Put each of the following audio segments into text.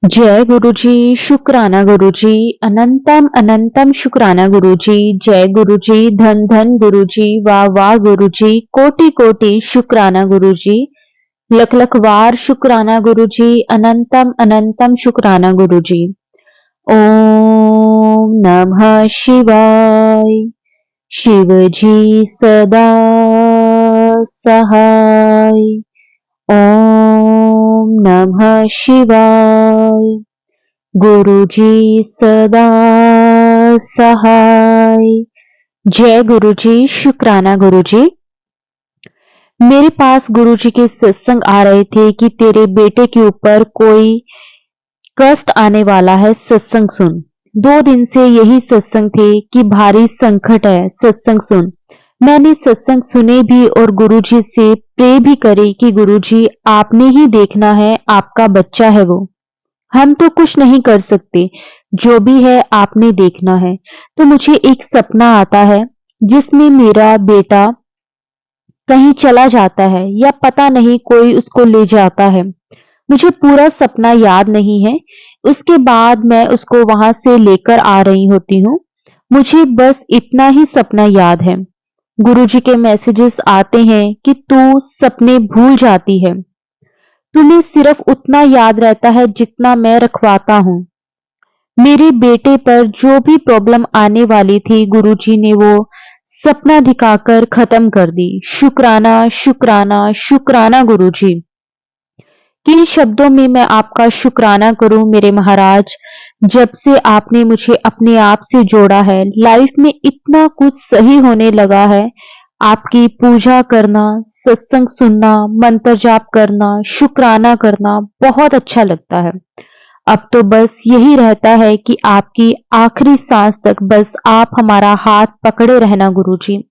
जय गुरुजी, शुक्राना गुरुजी, अनंतम अनंतम शुक्राना गुरुजी, जय गुरुजी, धन धन गुरुजी, वाह वाह गुरुजी, कोटि कोटि शुक्राना गुरुजी, लख लख वार शुक्राना गुरुजी, अनंतम अनंतम शुक्राना गुरुजी। ओम नमः शिवाय। शिवजी सदा सहाय। ओम नमः शिवाय। गुरुजी सदा सहाय। जय गुरुजी, शुक्राना गुरुजी। मेरे पास गुरुजी के सत्संग आ रहे थे कि तेरे बेटे के ऊपर कोई कष्ट आने वाला है, सत्संग सुन। 2 दिन से यही सत्संग थे कि भारी संकट है, सत्संग सुन। मैंने सत्संग सुने भी और गुरुजी से प्रे भी करे कि गुरुजी आपने ही देखना है, आपका बच्चा है वो, हम तो कुछ नहीं कर सकते, जो भी है आपने देखना है। तो मुझे एक सपना आता है जिसमें मेरा बेटा कहीं चला जाता है या पता नहीं कोई उसको ले जाता है। मुझे पूरा सपना याद नहीं है। उसके बाद मैं उसको वहां से लेकर आ रही होती हूँ। मुझे बस इतना ही सपना याद है। गुरुजी के मैसेजेस आते हैं कि तू सपने भूल जाती है, तुम्हें सिर्फ उतना याद रहता है जितना मैं रखवाता हूँ। मेरे बेटे पर जो भी प्रॉब्लम आने वाली थी गुरुजी ने वो सपना दिखाकर खत्म कर दी। शुक्राना शुक्राना शुक्राना गुरुजी। किन शब्दों में मैं आपका शुक्राना करूं मेरे महाराज। जब से आपने मुझे अपने आप से जोड़ा है, लाइफ में इतना कुछ सही होने लगा है। आपकी पूजा करना, सत्संग सुनना, मंत्र जाप करना, शुक्राना करना बहुत अच्छा लगता है। अब तो बस यही रहता है कि आपकी आखिरी सांस तक बस आप हमारा हाथ पकड़े रहना गुरुजी।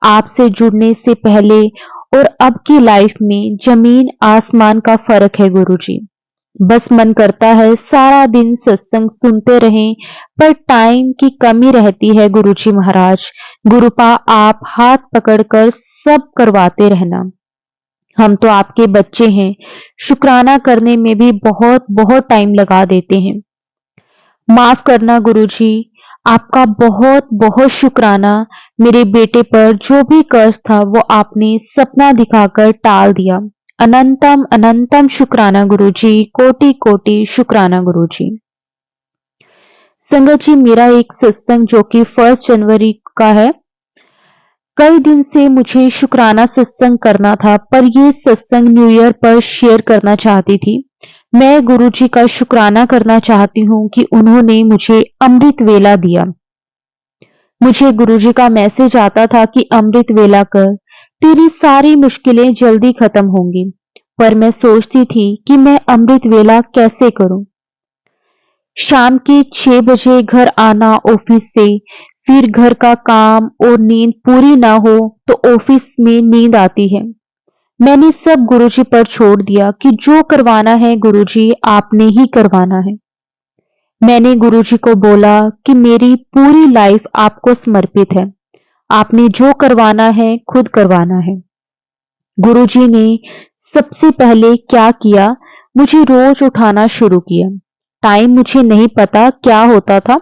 आपसे जुड़ने से पहले और अब की लाइफ में जमीन आसमान का फर्क है गुरुजी। बस मन करता है सारा दिन सत्संग सुनते रहें, पर टाइम की कमी रहती है गुरुजी महाराज। गुरुपा आप हाथ पकड़कर सब करवाते रहना। हम तो आपके बच्चे हैं, शुक्राना करने में भी बहुत बहुत टाइम लगा देते हैं। माफ करना गुरुजी, आपका बहुत बहुत शुक्राना। मेरे बेटे पर जो भी कर्ज था वो आपने सपना दिखाकर टाल दिया। अनंतम अनंतम शुक्राना गुरुजी, कोटि कोटि शुक्राना गुरुजी। संगत जी, मेरा एक सत्संग जो कि 1 जनवरी का है, कई दिन से मुझे शुक्राना सत्संग करना था, पर ये सत्संग न्यू ईयर पर शेयर करना चाहती थी। मैं गुरुजी का शुक्राना करना चाहती हूँ कि उन्होंने मुझे अमृत वेला दिया। मुझे गुरुजी का मैसेज आता था कि अमृत वेला कर, तेरी सारी मुश्किलें जल्दी खत्म होंगी। पर मैं सोचती थी कि मैं अमृत वेला कैसे करूं। शाम के 6 बजे घर आना ऑफिस से, फिर घर का काम और नींद पूरी ना हो तो ऑफिस में नींद आती है। मैंने सब गुरुजी पर छोड़ दिया कि जो करवाना है गुरुजी आपने ही करवाना है। मैंने गुरुजी को बोला कि मेरी पूरी लाइफ आपको समर्पित है, आपने जो करवाना है खुद करवाना है। गुरुजी ने सबसे पहले क्या किया, मुझे रोज उठाना शुरू किया। टाइम मुझे नहीं पता क्या होता था।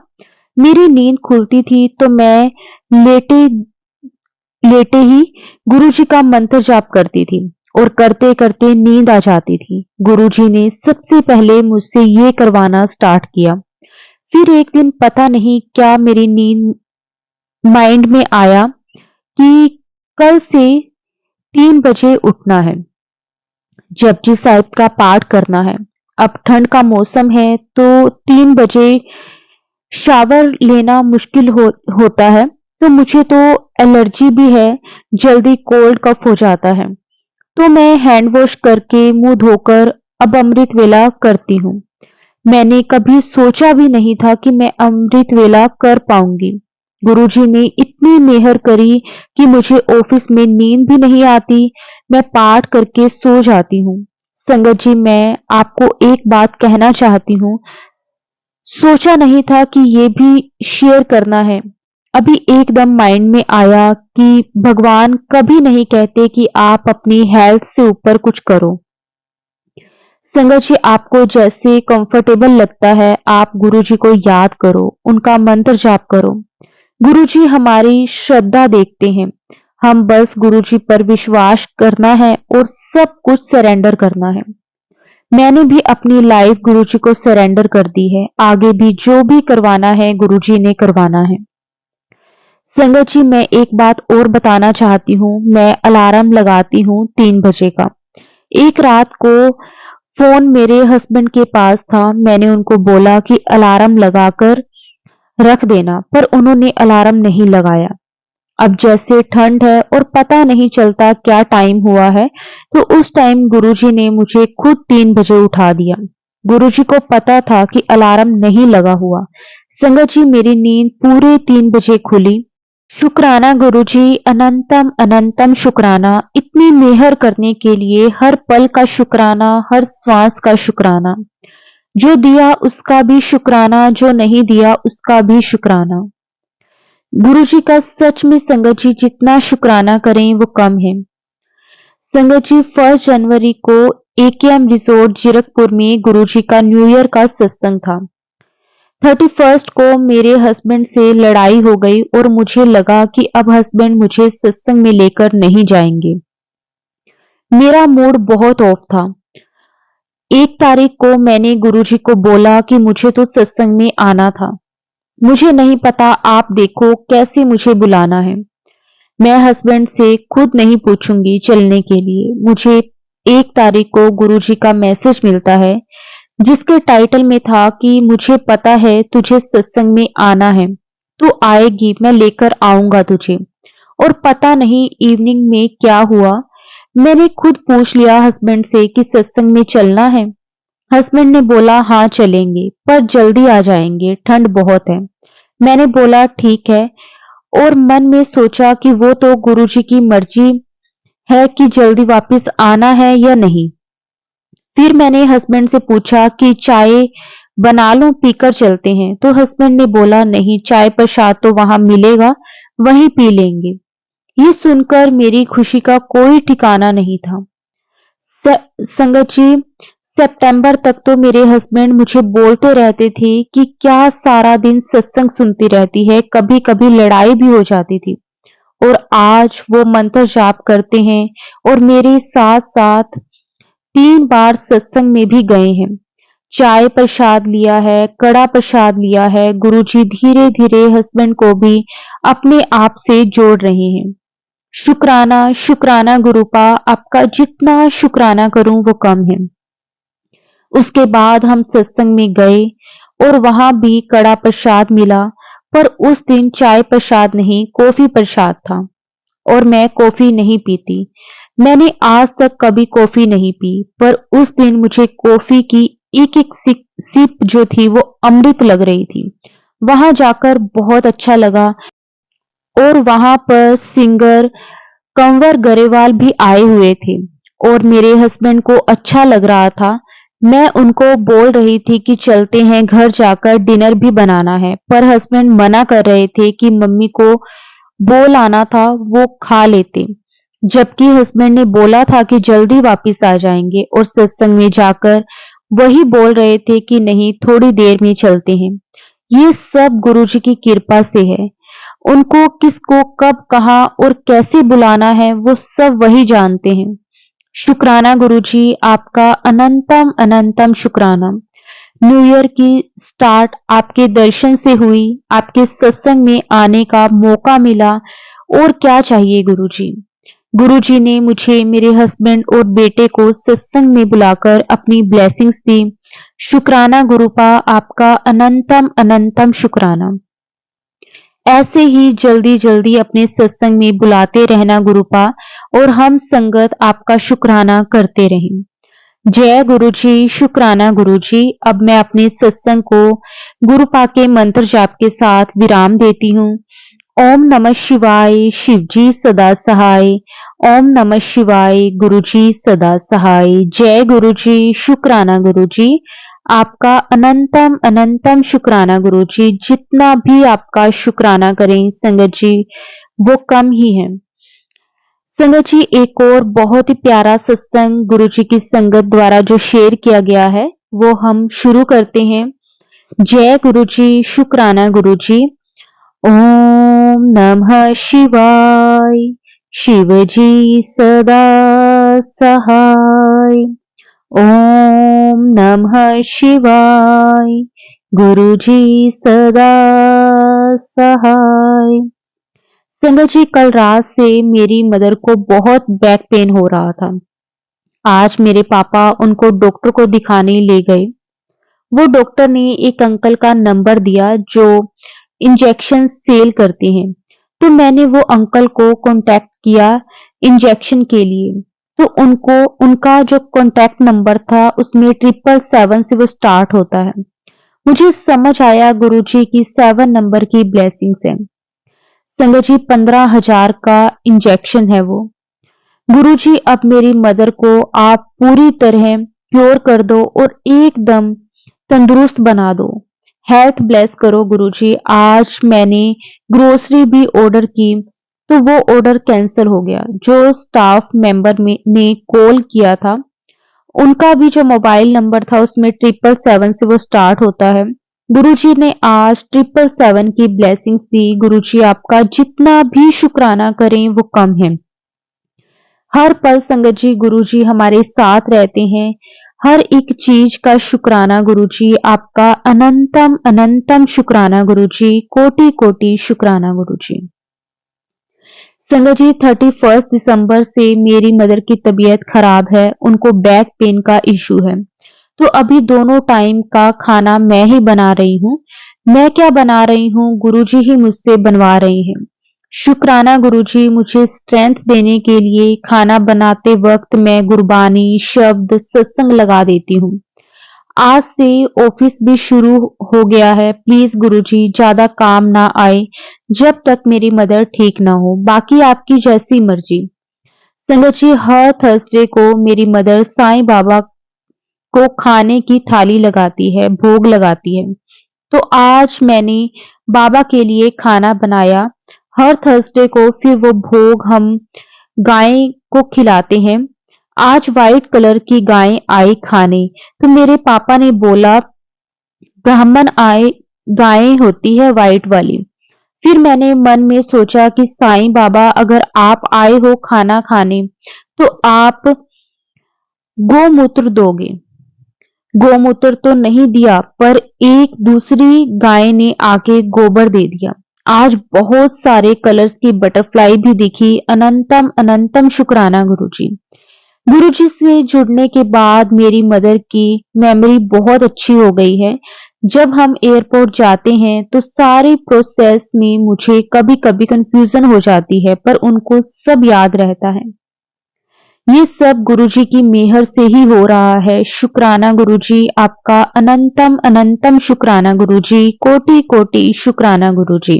मेरी नींद खुलती थी तो मैं लेटे लेटे ही गुरुजी का मंत्र जाप करती थी और करते करते नींद आ जाती थी। गुरुजी ने सबसे पहले मुझसे ये करवाना स्टार्ट किया। फिर एक दिन पता नहीं क्या मेरी नींद माइंड में आया कि कल से 3 बजे उठना है, जपजी साहिब का पाठ करना है। अब ठंड का मौसम है तो 3 बजे शावर लेना मुश्किल होता है, तो मुझे तो एलर्जी भी है, जल्दी कोल्ड कफ हो जाता है। तो मैं हैंड वॉश करके मुंह धोकर अब अमृत वेला करती हूँ। मैंने कभी सोचा भी नहीं था कि मैं अमृत वेला कर पाऊंगी। गुरुजी ने इतनी मेहर करी कि मुझे ऑफिस में नींद भी नहीं आती, मैं पाठ करके सो जाती हूँ। संगत जी, मैं आपको एक बात कहना चाहती हूँ, सोचा नहीं था कि ये भी शेयर करना है। अभी एकदम माइंड में आया कि भगवान कभी नहीं कहते कि आप अपनी हेल्थ से ऊपर कुछ करो। संगत जी, आपको जैसे कंफर्टेबल लगता है आप गुरुजी को याद करो, उनका मंत्र जाप करो। गुरुजी हमारी श्रद्धा देखते हैं। हम बस गुरुजी पर विश्वास करना है और सब कुछ सरेंडर करना है। मैंने भी अपनी लाइफ गुरुजी को सरेंडर कर दी है। आगे भी जो भी करवाना है गुरुजी ने करवाना है। संगत जी, मैं एक बात और बताना चाहती हूँ। मैं अलार्म लगाती हूँ 3 बजे का। एक रात को फोन मेरे हस्बैंड के पास था। मैंने उनको बोला कि अलार्म लगाकर रख देना, पर उन्होंने अलार्म नहीं लगाया। अब जैसे ठंड है और पता नहीं चलता क्या टाइम हुआ है, तो उस टाइम गुरुजी ने मुझे खुद 3 बजे उठा दिया। गुरुजी को पता था कि अलार्म नहीं लगा हुआ। संगत जी, मेरी नींद पूरे 3 बजे खुली। शुक्राना गुरुजी, अनंतम अनंतम शुक्राना, इतनी मेहर करने के लिए। हर पल का शुक्राना, हर श्वास का शुक्राना। जो दिया उसका भी शुक्राना, जो नहीं दिया उसका भी शुक्राना। गुरुजी का सच में संगत जी जितना शुक्राना करें वो कम है। संगत जी, 1 जनवरी को एकेएम रिसोर्ट जीरकपुर में गुरुजी का न्यू ईयर का सत्संग था। 31st को मेरे हस्बैंड से लड़ाई हो गई और मुझे लगा कि अब हस्बैंड मुझे सत्संग में लेकर नहीं जाएंगे। मेरा मूड बहुत ऑफ था। 1 तारीख को मैंने गुरुजी को बोला कि मुझे तो सत्संग में आना था। मुझे नहीं पता, आप देखो कैसे मुझे बुलाना है। मैं हस्बैंड से खुद नहीं पूछूंगी चलने के लिए। मुझे 1 तारीख को गुरुजी का मैसेज मिलता है जिसके टाइटल में था कि मुझे पता है तुझे सत्संग में आना है, तू आएगी, मैं लेकर आऊंगा तुझे। और पता नहीं इवनिंग में क्या हुआ, मैंने खुद पूछ लिया हस्बैंड से कि सत्संग में चलना है। हस्बैंड ने बोला हाँ चलेंगे, पर जल्दी आ जाएंगे, ठंड बहुत है। मैंने बोला ठीक है, और मन में सोचा कि वो तो गुरुजी की मर्जी है कि जल्दी वापस आना है या नहीं। फिर मैंने हस्बैंड से पूछा कि चाय बना लूं, पीकर चलते हैं। तो हस्बैंड ने बोला नहीं, चाय प्रसाद तो वहां मिलेगा, वहीं पी लेंगे। ये सुनकर मेरी खुशी का कोई ठिकाना नहीं था। संगत जी, सितंबर तक तो मेरे हस्बैंड मुझे बोलते रहते थे कि क्या सारा दिन सत्संग सुनती रहती है, कभी कभी लड़ाई भी हो जाती थी। और आज वो मंत्र जाप करते हैं और मेरे साथ साथ 3 बार सत्संग में भी गए हैं। चाय प्रसाद लिया है, कड़ा प्रसाद लिया है। गुरुजी धीरे धीरे हस्बैंड को भी अपने आप से जोड़ रहे हैं। शुक्राना शुक्राना गुरुपा, आपका जितना शुक्राना करूं वो कम है। उसके बाद हम सत्संग में गए और वहां भी कड़ा प्रसाद मिला, पर उस दिन चाय प्रसाद नहीं, कॉफी प्रसाद था। और मैं कॉफी नहीं पीती। मैंने आज तक कभी कॉफी नहीं पी, पर उस दिन मुझे कॉफी की एक एक सिप जो थी वो अमृत लग रही थी। वहां जाकर बहुत अच्छा लगा। और वहां पर सिंगर कंवर गरेवाल भी आए हुए थे और मेरे हस्बैंड को अच्छा लग रहा था। मैं उनको बोल रही थी कि चलते हैं, घर जाकर डिनर भी बनाना है, पर हस्बैंड मना कर रहे थे कि मम्मी को बोल आना था, वो खा लेते। जबकि हस्बैंड ने बोला था कि जल्दी वापस आ जाएंगे, और सत्संग में जाकर वही बोल रहे थे कि नहीं, थोड़ी देर में चलते हैं। ये सब गुरुजी की कृपा से है। उनको किसको कब कहाँ और कैसे बुलाना है वो सब वही जानते हैं। शुक्राना गुरुजी, आपका अनंतम अनंतम शुक्राना। न्यू ईयर की स्टार्ट आपके दर्शन से हुई, आपके सत्संग में आने का मौका मिला, और क्या चाहिए गुरुजी। गुरुजी ने मुझे, मेरे हस्बैंड और बेटे को सत्संग में बुलाकर अपनी ब्लेसिंग्स दी। शुक्राना गुरुपा, आपका अनंतम अनंतम शुक्राना। ऐसे ही जल्दी जल्दी अपने सत्संग में बुलाते रहना गुरुपा, और हम संगत आपका शुक्राना करते रहें। जय गुरुजी, शुक्राना गुरुजी। अब मैं अपने सत्संग को गुरुपा के मंत्र जाप के साथ विराम देती हूँ। ओम नमः शिवाय, शिवजी सदा सहाय। ओम नमः शिवाय, गुरुजी सदा सहाय। जय गुरुजी, शुक्राना गुरुजी। आपका अनंतम अनंतम शुक्राना गुरुजी। जितना भी आपका शुक्राना करें संगत जी वो कम ही है। संगत जी, एक और बहुत ही प्यारा सत्संग गुरु जी की संगत द्वारा जो शेयर किया गया है वो हम शुरू करते हैं। जय गुरु जी, शुक्राना गुरु जी। ओम नमः शिवाय, शिव जी सदा सहाय। ओम नमः शिवाय, गुरु जी सदा सहाय। संगत जी, कल रात से मेरी मदर को बहुत बैक पेन हो रहा था। आज मेरे पापा उनको डॉक्टर को दिखाने ले गए। वो डॉक्टर ने एक अंकल का नंबर दिया जो इंजेक्शन सेल करते हैं। तो मैंने वो अंकल को कांटेक्ट किया इंजेक्शन के लिए। तो उनको उनका जो कांटेक्ट नंबर था उसमें 777 से वो स्टार्ट होता है। मुझे समझ आया गुरुजी की 7 नंबर की ब्लेसिंग्स है। संगत जी, 15,000 का इंजेक्शन है वो। गुरुजी, अब मेरी मदर को आप पूरी तरह क्योर कर दो और एकदम तंदुरुस्त बना दो। हेल्थ ब्लेस करो गुरुजी। आज मैंने ग्रोसरी भी ऑर्डर की तो वो ऑर्डर कैंसिल हो गया। जो स्टाफ मेंबर ने कॉल किया था उनका भी जो मोबाइल नंबर था उसमें 777 से वो स्टार्ट होता है। गुरुजी ने आज 777 की ब्लेसिंग्स दी। गुरुजी, आपका जितना भी शुक्राना करें वो कम है। हर पल संगत जी गुरुजी हमारे साथ रहते हैं। हर एक चीज का शुक्राना गुरुजी, आपका अनंतम अनंतम शुक्राना गुरुजी, कोटि कोटि शुक्राना गुरुजी। संगत जी, 31 दिसंबर से मेरी मदर की तबीयत खराब है। उनको बैक पेन का इशू है। तो अभी दोनों टाइम का खाना मैं ही बना रही हूँ। मैं क्या बना रही हूँ, गुरुजी ही मुझसे बनवा रहे हैं। शुक्राना गुरुजी, मुझे स्ट्रेंथ देने के लिए खाना बनाते वक्त मैं गुरबानी शब्द सत्संग लगा देती हूँ। आज से ऑफिस भी शुरू हो गया है। प्लीज गुरुजी, ज्यादा काम ना आए जब तक मेरी मदर ठीक ना हो। बाकी आपकी जैसी मर्जी। संगत जी, हर थर्सडे को मेरी मदर साईं बाबा को खाने की थाली लगाती है, भोग लगाती है। तो आज मैंने बाबा के लिए खाना बनाया। हर थर्सडे को फिर वो भोग हम गाय को खिलाते हैं। आज व्हाइट कलर की गाय आई खाने। तो मेरे पापा ने बोला ब्राह्मण आए, गाय होती है व्हाइट वाली। फिर मैंने मन में सोचा कि साईं बाबा, अगर आप आए हो खाना खाने तो आप गोमूत्र दोगे। गोमूत्र तो नहीं दिया पर एक दूसरी गाय ने आके गोबर दे दिया। आज बहुत सारे कलर्स की बटरफ्लाई भी दिखी। अनंतम अनंतम शुक्राना गुरुजी। गुरुजी से जुड़ने के बाद मेरी मदर की मेमोरी बहुत अच्छी हो गई है। जब हम एयरपोर्ट जाते हैं तो सारी प्रोसेस में मुझे कभी कभी कंफ्यूजन हो जाती है पर उनको सब याद रहता है। ये सब गुरुजी की मेहर से ही हो रहा है। शुक्राना गुरुजी, आपका अनंतम अनंतम शुक्राना गुरुजी, कोटि कोटि शुक्राना गुरुजी।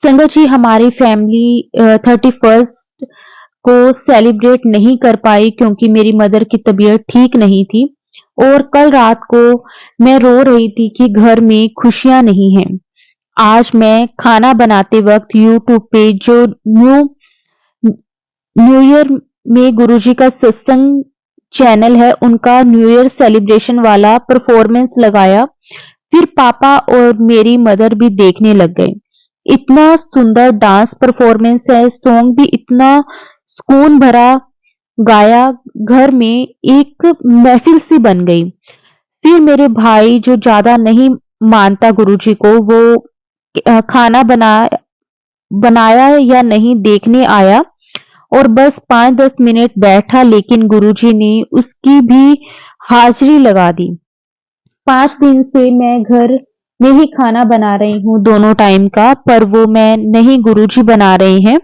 संगत जी, हमारी फैमिली 31st को सेलिब्रेट नहीं कर पाई क्योंकि मेरी मदर की तबीयत ठीक नहीं थी और कल रात को मैं रो रही थी कि घर में खुशियां नहीं हैं। आज मैं खाना बनाते वक्त यूट्यूब पे जो न्यू ईयर में गुरुजी का सत्संग चैनल है उनका न्यू ईयर सेलिब्रेशन वाला परफॉर्मेंस लगाया। फिर पापा और मेरी मदर भी देखने लग गए। इतना सुंदर डांस परफॉर्मेंस है, सॉन्ग भी इतना सुकून भरा गाया, घर में एक महफिल सी बन गई। फिर मेरे भाई जो ज्यादा नहीं मानता गुरुजी को, वो खाना बनाया या नहीं देखने आया और बस 5-10 मिनट बैठा, लेकिन गुरुजी ने उसकी भी हाजिरी लगा दी। 5 दिन से मैं घर में ही खाना बना रही हूँ दोनों टाइम का, पर वो मैं नहीं, गुरुजी बना रहे हैं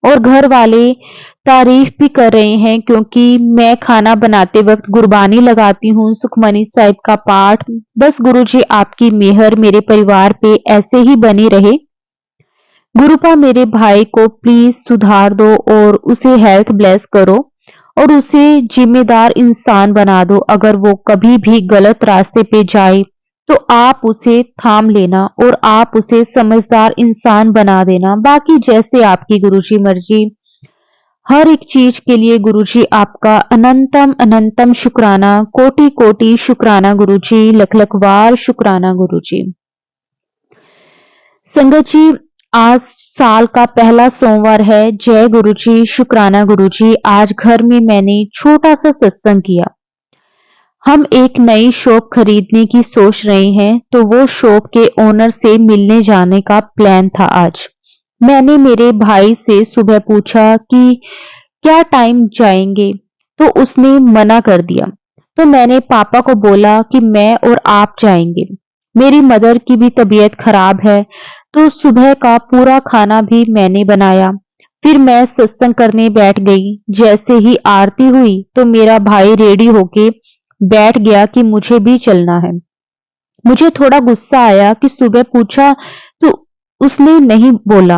और घर वाले तारीफ भी कर रहे हैं क्योंकि मैं खाना बनाते वक्त गुरबानी लगाती हूँ, सुखमनी साहिब का पाठ। बस गुरुजी, आपकी मेहर मेरे परिवार पे ऐसे ही बनी रहे। गुरुपा, मेरे भाई को प्लीज सुधार दो और उसे हेल्थ ब्लेस करो और उसे जिम्मेदार इंसान बना दो। अगर वो कभी भी गलत रास्ते पे जाए तो आप उसे थाम लेना और आप उसे समझदार इंसान बना देना। बाकी जैसे आपकी गुरुजी मर्जी। हर एक चीज के लिए गुरुजी आपका अनंतम अनंतम शुक्राना, कोटि कोटि शुक्राना गुरुजी, लख लख बार शुक्राना गुरुजी। संगत जी, आज साल का पहला सोमवार है। जय गुरुजी, शुक्राना गुरुजी। आज घर में मैंने छोटा सा सत्संग किया। हम एक नई शॉप खरीदने की सोच रहे हैं, तो वो शॉप के ओनर से मिलने जाने का प्लान था आज। मैंने मेरे भाई से सुबह पूछा कि क्या टाइम जाएंगे, तो उसने मना कर दिया। तो मैंने पापा को बोला कि मैं और आप जाएंगे। मेरी मदर की भी तबीयत खराब है, तो सुबह का पूरा खाना भी मैंने बनाया। फिर मैं सत्संग करने बैठ गई। जैसे ही आरती हुई तो मेरा भाई रेडी होके बैठ गया कि मुझे भी चलना है। मुझे थोड़ा गुस्सा आया कि सुबह पूछा तो उसने नहीं बोला।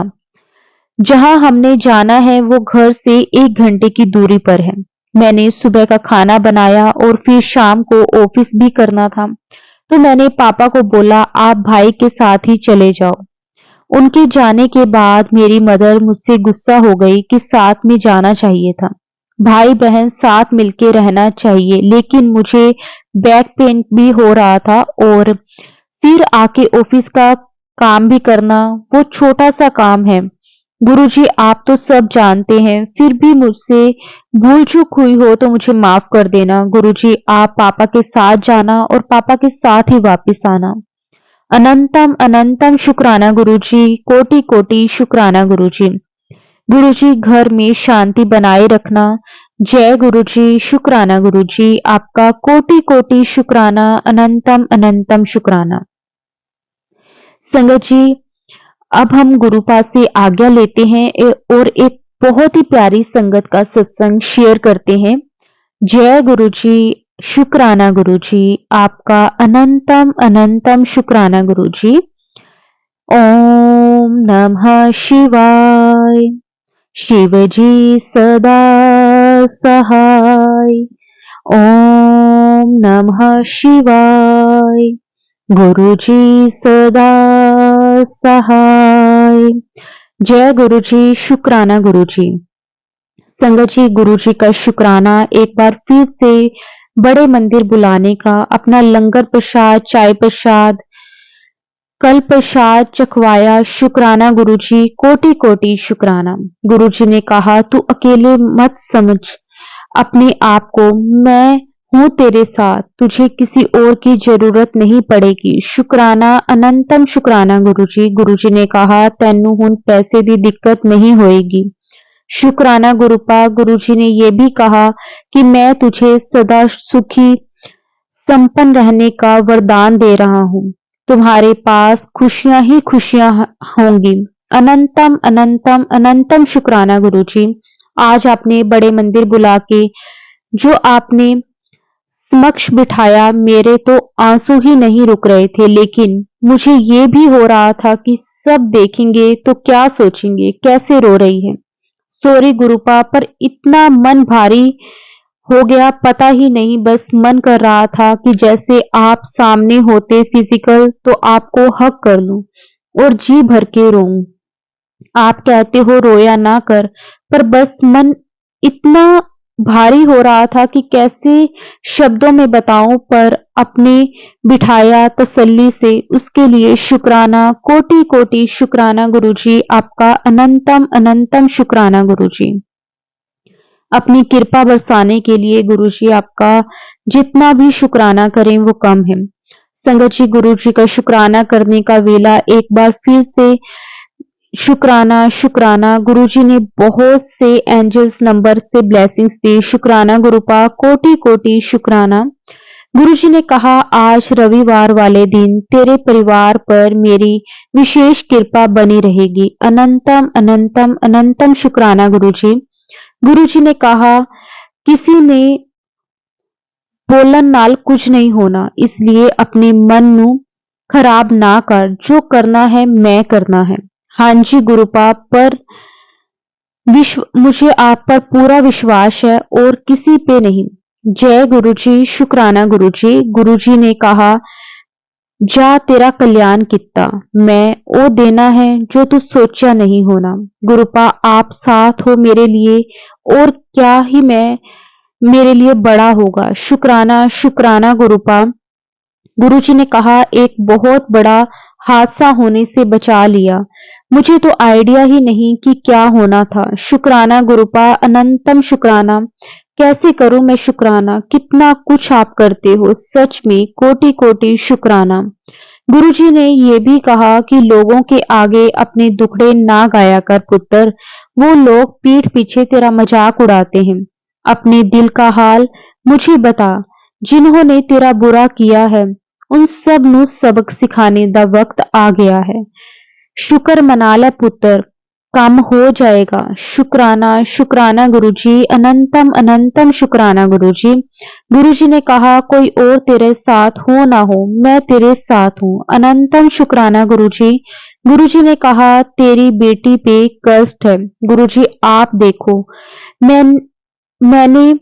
जहां हमने जाना है वो घर से 1 घंटे की दूरी पर है। मैंने सुबह का खाना बनाया और फिर शाम को ऑफिस भी करना था, तो मैंने पापा को बोला आप भाई के साथ ही चले जाओ। उनके जाने के बाद मेरी मदर मुझसे गुस्सा हो गई कि साथ में जाना चाहिए था। भाई बहन साथ मिलके रहना चाहिए, लेकिन मुझे बैक पेन भी हो रहा था और फिर आके ऑफिस का काम भी करना, वो छोटा सा काम है। गुरुजी आप तो सब जानते हैं, फिर भी मुझसे भूल चूक हुई हो तो मुझे माफ कर देना। गुरुजी आप पापा के साथ जाना और पापा के साथ ही वापस आना। अनंतम अनंतम शुक्राना गुरुजी, कोटि कोटि शुक्राना गुरुजी। गुरुजी घर में शांति बनाए रखना। जय गुरुजी, शुक्राना गुरुजी, आपका कोटि कोटि शुक्राना, अनंतम अनंतम शुक्राना। संगत जी, अब हम गुरुपाद से आज्ञा लेते हैं और एक बहुत ही प्यारी संगत का सत्संग शेयर करते हैं। जय गुरुजी, शुक्राना गुरुजी, आपका अनंतम अनंतम शुक्राना गुरुजी। ओम नमः शिवाय। शिवजी सदा सहाय। ओम नमः शिवाय। गुरुजी सदा सहाय। जय गुरुजी, शुक्राना गुरुजी। संगत जी, गुरुजी का शुक्राना एक बार फिर से बड़े मंदिर बुलाने का, अपना लंगर प्रसाद, चाय प्रसाद, कल प्रसाद चखवाया। शुक्राना गुरुजी, कोटि कोटि शुक्राना। गुरुजी ने कहा तू अकेले मत समझ अपने आप को, मैं हूं तेरे साथ, तुझे किसी और की जरूरत नहीं पड़ेगी। शुक्राना, अनंतम शुक्राना गुरुजी। गुरुजी ने कहा तैनू हुन पैसे दी दिक्कत नहीं होएगी। शुक्राना गुरुपा। गुरुजी ने यह भी कहा कि मैं तुझे सदा सुखी संपन्न रहने का वरदान दे रहा हूं। तुम्हारे पास खुशियां ही खुशियां होंगी। अनंतम अनंतम अनंतम शुक्राना गुरुजी। आज आपने बड़े मंदिर बुला के जो आपने समक्ष बिठाया, मेरे तो आंसू ही नहीं रुक रहे थे, लेकिन मुझे ये भी हो रहा था कि सब देखेंगे तो क्या सोचेंगे, कैसे रो रही है। सॉरी गुरुपा, पर इतना मन भारी हो गया पता ही नहीं। बस मन कर रहा था कि जैसे आप सामने होते फिजिकल तो आपको हक कर लूं और जी भर के रोऊं। आप कहते हो रोया ना कर, पर बस मन इतना भारी हो रहा था कि कैसे शब्दों में बताऊं, पर अपने बिठाया तसल्ली से। उसके लिए शुक्राना, कोटि कोटि शुक्राना गुरुजी, आपका अनंतम अनंतम शुक्राना गुरुजी। अपनी कृपा बरसाने के लिए गुरुजी आपका जितना भी शुक्राना करें वो कम है। संगत जी, गुरुजी का शुक्राना करने का वेला एक बार फिर से शुक्राना शुक्राना। गुरुजी ने बहुत से एंजल्स नंबर से ब्लेसिंग्स दी। शुक्राना गुरुपा, कोटि कोटि शुक्राना। गुरुजी ने कहा आज रविवार वाले दिन तेरे परिवार पर मेरी विशेष कृपा बनी रहेगी। अनंतम अनंतम अनंतम शुक्राना गुरुजी। गुरुजी ने कहा किसी ने बोलन नाल कुछ नहीं होना, इसलिए अपने मन नू खराब ना कर, जो करना है मैं करना है। हाँ जी गुरुपा, पर मुझे आप पर पूरा विश्वास है और किसी पे नहीं। जय गुरुजी, शुक्राना गुरुजी। गुरुजी ने कहा जा तेरा कल्याण कित्ता, मैं ओ देना है जो तू सोचा नहीं होना। गुरुपा आप साथ हो मेरे लिए, और क्या ही मैं मेरे लिए बड़ा होगा। शुक्राना शुक्राना गुरुपा। गुरुजी ने कहा, एक बहुत बड़ा हादसा होने से बचा लिया। मुझे तो आइडिया ही नहीं कि क्या होना था। शुक्राना गुरुपा, अनंतम शुक्राना। कैसे करूं मैं शुक्राना, कितना कुछ आप करते हो, सच में कोटि कोटि शुक्राना। गुरुजी ने यह भी कहा कि लोगों के आगे अपने दुखड़े ना गाया कर पुत्र, वो लोग पीठ पीछे तेरा मजाक उड़ाते हैं। अपने दिल का हाल मुझे बता। जिन्होंने तेरा बुरा किया है उन सब नु सबक सिखाने दा वक्त आ गया है। शुक्र मना ले पुत्र, काम हो जाएगा। शुक्राना शुक्राना गुरुजी, अनंतम अनंतम शुक्राना गुरुजी। गुरुजी ने कहा, कोई और तेरे साथ हो ना हो, मैं तेरे साथ हूँ। अनंतम शुक्राना गुरुजी। गुरुजी ने कहा, तेरी बेटी पे कष्ट है। गुरुजी आप देखो, मैंने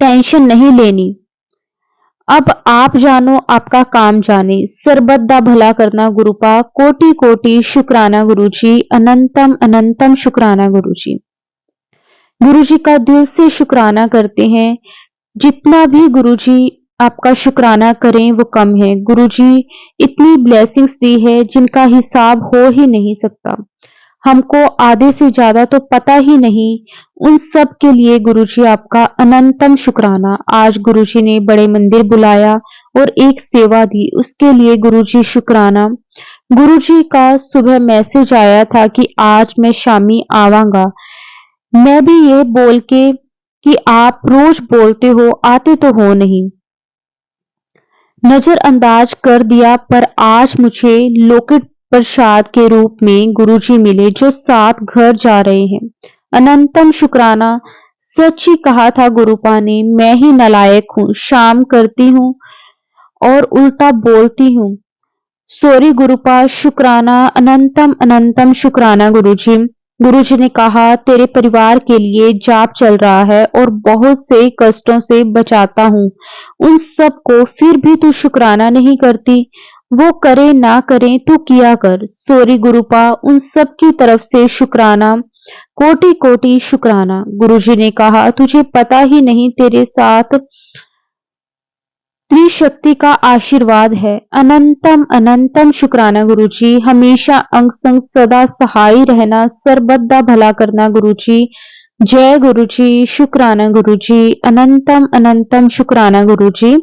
टेंशन नहीं लेनी। अब आप जानो, आपका काम जाने। सरबत दा भला करना गुरुपा, कोटि कोटि शुक्राना गुरुजी, अनंतम अनंतम शुक्राना गुरुजी। गुरुजी का दिल से शुक्राना करते हैं। जितना भी गुरुजी आपका शुक्राना करें वो कम है। गुरुजी इतनी ब्लेसिंग्स दी है जिनका हिसाब हो ही नहीं सकता। हमको आधे से ज्यादा तो पता ही नहीं। उन सब के लिए गुरुजी आपका अनंतम शुक्राना। आज गुरुजी ने बड़े मंदिर बुलाया और एक सेवा दी, उसके लिए गुरुजी शुक्राना। गुरुजी का सुबह मैसेज आया था कि आज मैं शामी आवांगा। मैं भी ये बोल के कि आप रोज बोलते हो, आते तो हो नहीं, नजरअंदाज कर दिया, पर आज मुझे लोकेट प्रसाद के रूप में गुरुजी मिले जो साथ घर जा रहे हैं। अनंतम शुक्राना। सच ही कहा था गुरुपा ने, मैं ही नालायक हूँ, शाम करती हूँ और उल्टा बोलती हूँ। सॉरी गुरुपा। शुक्राना, अनंतम अनंतम शुक्राना गुरुजी। गुरुजी ने कहा, तेरे परिवार के लिए जाप चल रहा है और बहुत से कष्टों से बचाता हूँ। उन सब को फिर भी तू शुक्राना नहीं करती। वो करे ना करे तू किया कर। सॉरी गुरुपा, उन सब की तरफ से शुक्राना, कोटि कोटि शुक्राना। गुरुजी ने कहा, तुझे पता ही नहीं, तेरे साथ त्रिशक्ति का आशीर्वाद है। अनंतम अनंतम शुक्राना गुरुजी। हमेशा अंग संग सदा सहाय रहना, सरबद्दा भला करना गुरुजी। जय गुरुजी। शुक्राना गुरुजी। अनंतम अनंतम शुक्राना गुरुजी।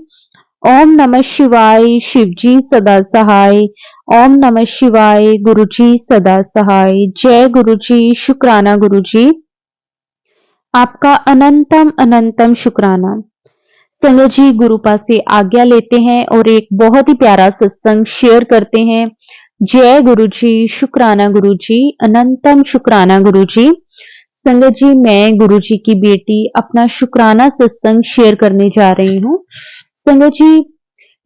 ओम नमः शिवाय। शिवजी सदा सहाय। ओम नमः शिवाय। गुरुजी सदा सहाय। जय गुरुजी। शुक्राना गुरुजी। आपका अनंतम अनंतम शुक्राना। संगत जी गुरुपा से आज्ञा लेते हैं और एक बहुत ही प्यारा सत्संग शेयर करते हैं। जय गुरु जी। शुक्राना गुरु जी। अनंतम शुक्राना गुरु जी। संगत जी, मैं गुरु जी की बेटी अपना शुक्राना सत्संग शेयर करने जा रही हूँ। संगत जी,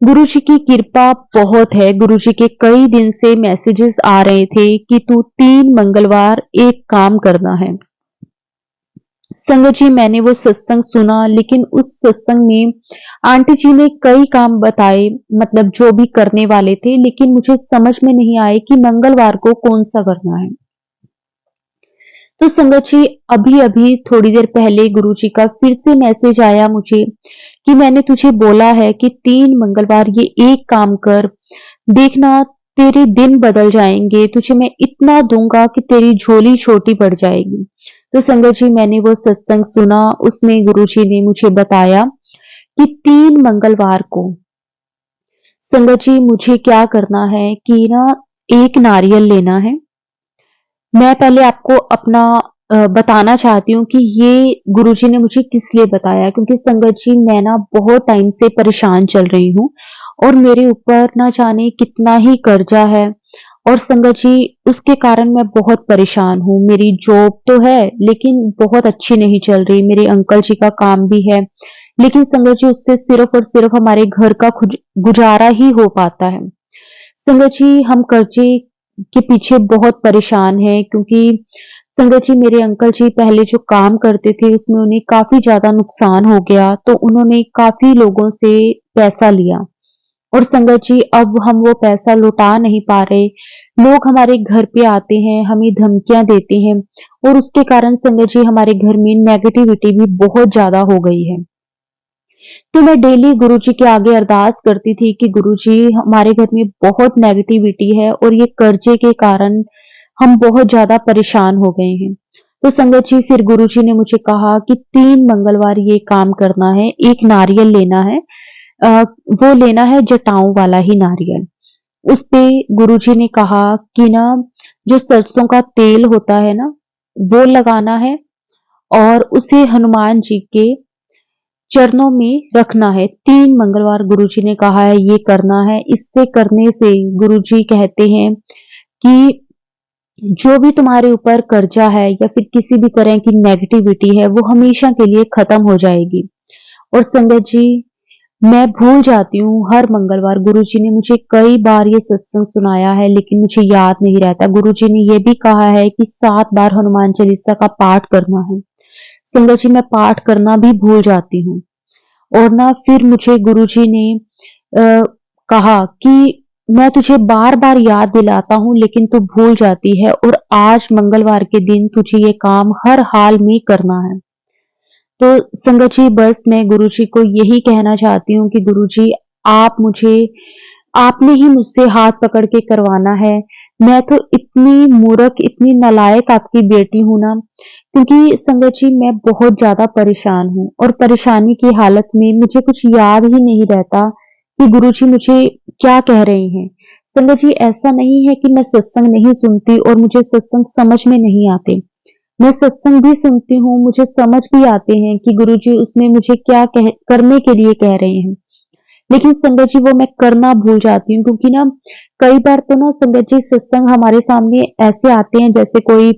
गुरु जी की कृपा बहुत है। गुरु जी के कई दिन से मैसेजेस आ रहे थे कि तू 3 मंगलवार एक काम करना है। संगत जी, मैंने वो सत्संग सुना, लेकिन उस सत्संग में आंटी जी ने कई काम बताए, मतलब जो भी करने वाले थे, लेकिन मुझे समझ में नहीं आए कि मंगलवार को कौन सा करना है। तो संगत जी, अभी अभी थोड़ी देर पहले गुरु जी का फिर से मैसेज आया मुझे कि मैंने तुझे बोला है कि 3 मंगलवार ये एक काम कर, देखना तेरे दिन बदल जाएंगे, तुझे मैं इतना दूंगा कि तेरी झोली छोटी पड़ जाएगी। तो संगत जी, मैंने वो सत्संग सुना, उसमें गुरुजी ने मुझे बताया कि 3 मंगलवार को संगत जी मुझे क्या करना है कि ना, एक नारियल लेना है। मैं पहले आपको अपना बताना चाहती हूँ कि ये गुरुजी ने मुझे किस लिए बताया, क्योंकि संगत जी मैं ना बहुत टाइम से परेशान चल रही हूँ और मेरे ऊपर ना जाने कितना ही कर्जा है, और संगत जी उसके कारण मैं बहुत परेशान हूँ। मेरी जॉब तो है लेकिन बहुत अच्छी नहीं चल रही। मेरे अंकल जी का काम भी है, लेकिन संगत जी उससे सिर्फ और सिर्फ हमारे घर का गुजारा ही हो पाता है। संगत जी हम कर्जे के पीछे बहुत परेशान हैं, क्योंकि संगत जी मेरे अंकल जी पहले जो काम करते थे उसमें उन्हें काफी ज्यादा नुकसान हो गया, तो उन्होंने काफी लोगों से पैसा लिया। और संगत जी अब हम वो पैसा लौटा नहीं पा रहे। लोग हमारे घर पे आते हैं, हमें धमकियां देते हैं और उसके कारण संगत जी हमारे घर में नेगेटिविटी भी बहुत ज्यादा हो गई है। तो मैं डेली गुरुजी के आगे अरदास करती थी कि गुरुजी हमारे घर में बहुत नेगेटिविटी है और ये कर्जे के कारण हम बहुत ज्यादा परेशान हो गए हैं। तो संगत जी फिर गुरुजी ने मुझे कहा कि 3 मंगलवार ये काम करना है, एक नारियल लेना है, अ, वो लेना है जटाओं वाला ही नारियल। उस पे गुरुजी ने कहा कि ना जो सरसों का तेल होता है ना, वो लगाना है और उसे हनुमान जी के चरणों में रखना है। 3 मंगलवार गुरुजी ने कहा है ये करना है। इससे करने से गुरुजी कहते हैं कि जो भी तुम्हारे ऊपर कर्जा है या फिर किसी भी तरह की नेगेटिविटी है वो हमेशा के लिए खत्म हो जाएगी। और संगत जी मैं भूल जाती हूँ हर मंगलवार। गुरुजी ने मुझे कई बार ये सत्संग सुनाया है लेकिन मुझे याद नहीं रहता। गुरुजी ने ये भी कहा है कि 7 बार हनुमान चालीसा का पाठ करना है। संगत जी मैं पाठ करना भी भूल जाती हूँ। और ना फिर मुझे गुरुजी ने कहा कि मैं तुझे बार-बार याद दिलाता हूँ लेकिन तू भूल जाती है और आज मंगलवार के दिन तुझे ये काम हर हाल में करना है। तो संगत जी बस मैं गुरुजी को यही कहना चाहती हूँ कि गुरुजी आप मुझे आपने ही मुझसे हाथ पकड़ के करवाना है। मैं तो इतनी मूर्ख, इतनी नालायक आपकी बेटी हूँ ना, क्योंकि संगत जी मैं बहुत ज़्यादा परेशान हूँ और परेशानी की हालत में मुझे कुछ याद ही नहीं रहता कि गुरुजी मुझे क्या कह रहे हैं। संगत जी ऐसा नहीं है कि मैं सत्संग नहीं सुनती और मुझे सत्संग समझ में नहीं आते। मैं सत्संग भी सुनती हूँ, मुझे समझ भी आते हैं कि गुरुजी उसमें मुझे क्या कह करने के लिए कह रहे हैं। लेकिन संगत जी वो मैं करना भूल जाती हूँ क्योंकि ना कई बार तो ना संगत जी सत्संग हमारे सामने ऐसे आते हैं जैसे कोई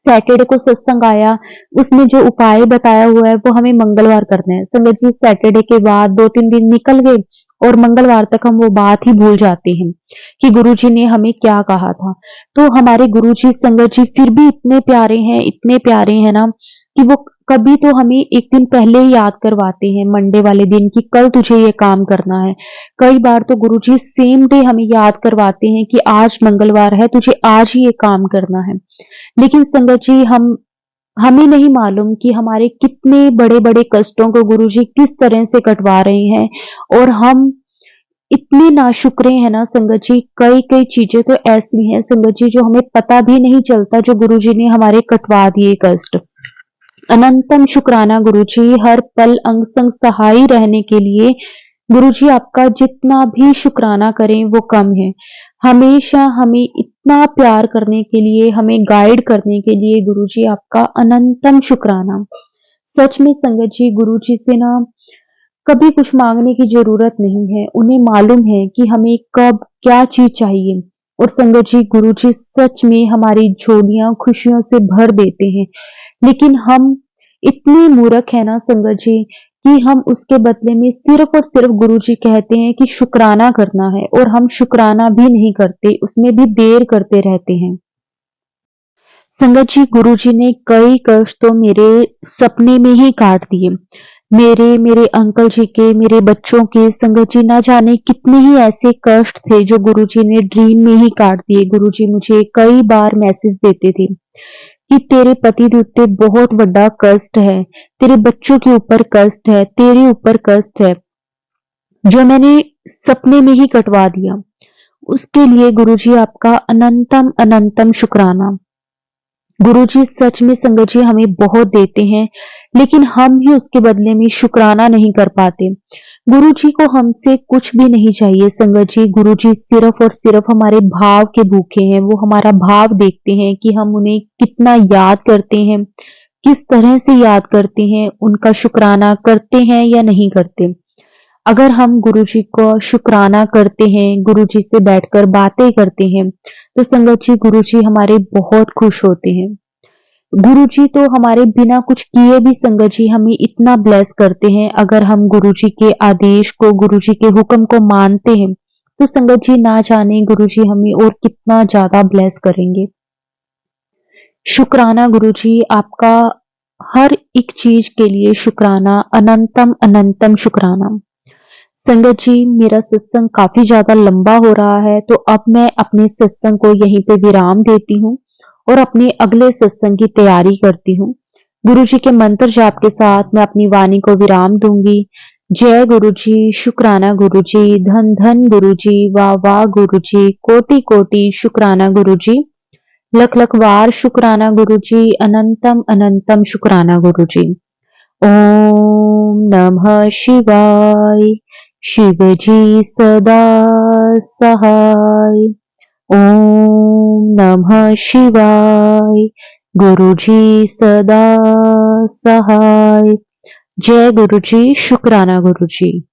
सैटरडे को सत्संग आया, उसमें जो उपाय बताया हुआ है वो हमें मंगलवार करने हैं। संगत जी सैटरडे के बाद 2-3 दिन निकल गए और मंगलवार तक हम वो बात ही भूल जाते हैं कि गुरुजी ने हमें क्या कहा था। तो हमारे गुरुजी संगत जी फिर भी इतने प्यारे हैं ना कि वो कभी तो हमें 1 दिन पहले ही याद करवाते हैं मंडे वाले दिन कि कल तुझे ये काम करना है। कई बार तो गुरुजी सेम डे हमें याद करवाते हैं कि आज मंगलवार है, तुझे आज ही ये काम करना है। लेकिन संगत जी हमें नहीं मालूम कि हमारे कितने बड़े-बड़े कष्टों को गुरुजी किस तरह से कटवा रहे हैं और हम इतने नाशुक्रे हैं ना संगत जी। कई-कई चीजें तो ऐसी हैं संगत जी जो हमें पता भी नहीं चलता जो गुरुजी ने हमारे कटवा दिए कष्ट। अनंतम शुक्राना गुरुजी, हर पल अंग संग सहाय रहने के लिए गुरुजी आपका जितना भी शुक्राना करें वो कम है। हमेशा हमें इतना प्यार करने के लिए, हमें गाइड करने के लिए गुरुजी आपका अनंतम शुक्राना। सच में संगत जी गुरुजी से ना कभी कुछ मांगने की जरूरत नहीं है। उन्हें मालूम है कि हमें कब क्या चीज चाहिए और संगत जी गुरुजी सच में हमारी झोलियां खुशियों से भर देते हैं। लेकिन हम इतने मूर्ख हैं ना संगत जी कि हम उसके बदले में सिर्फ और सिर्फ गुरुजी कहते हैं कि शुक्राना करना है और हम शुक्राना भी नहीं करते, उसमें भी देर करते रहते हैं। संगत जी गुरुजी ने कई कष्ट तो मेरे सपने में ही काट दिए। मेरे अंकल जी के, मेरे बच्चों के संगत जी ना जाने कितने ही ऐसे कष्ट थे जो गुरुजी ने ड्रीम में ही काट दिए। गुरुजी मुझे कई बार मैसेज देते थे कि तेरे पति ਦੇ ਉੱਤੇ बहुत ਵੱਡਾ कष्ट है, तेरे बच्चों के ऊपर कष्ट है, तेरे ऊपर कष्ट है, जो मैंने सपने में ही कटवा दिया। उसके लिए गुरुजी आपका अनंतम अनंतम शुक्राना। गुरुजी सच में संगत जी हमें बहुत देते हैं लेकिन हम ही उसके बदले में शुक्राना नहीं कर पाते। गुरुजी को हमसे कुछ भी नहीं चाहिए संगत जी। गुरुजी सिर्फ और सिर्फ हमारे भाव के भूखे हैं। वो हमारा भाव देखते हैं कि हम उन्हें कितना याद करते हैं, किस तरह से याद करते हैं, उनका शुक्राना करते हैं या नहीं करते। अगर हम गुरुजी को शुक्राना करते हैं, गुरुजी से बैठकर बातें करते हैं, तो संगत जी गुरुजी हमारे बहुत खुश होते हैं। गुरुजी तो हमारे बिना कुछ किए भी संगत जी हमें इतना ब्लेस करते हैं। अगर हम गुरुजी के आदेश को, गुरुजी के हुक्म को मानते हैं, तो संगत जी ना जाने गुरुजी हमें और कितना ज्यादा ब्लेस करेंगे। शुक्राना गुरुजी आपका हर एक चीज के लिए शुक्राना, अनंतम अनंतम शुक्राना। संगत जी, मेरा सत्संग काफ़ी ज़्यादा लंबा हो रहा है, तो अब मैं अपने सत्संग को यहीं पे विराम देती हूँ और अपने अगले सत्संग की तैयारी करती हूँ। गुरु जी के मंत्र जाप के साथ मैं अपनी वाणी को विराम दूँगी। जय गुरु जी, शुक्राना गुरु जी, धन धन गुरु जी, वाह वाह गुरु जी, कोटि कोटि शुक्राना गुरु जी, लख लख वार शुक्राना गुरु जी, अनंतम अनंतम शुक्राना गुरु जी। ओम नमः शिवाय। शिवजी सदा सहाय। ओम नमः शिवाय। गुरुजी सदा सहाय। जय गुरुजी, शुक्राना गुरुजी।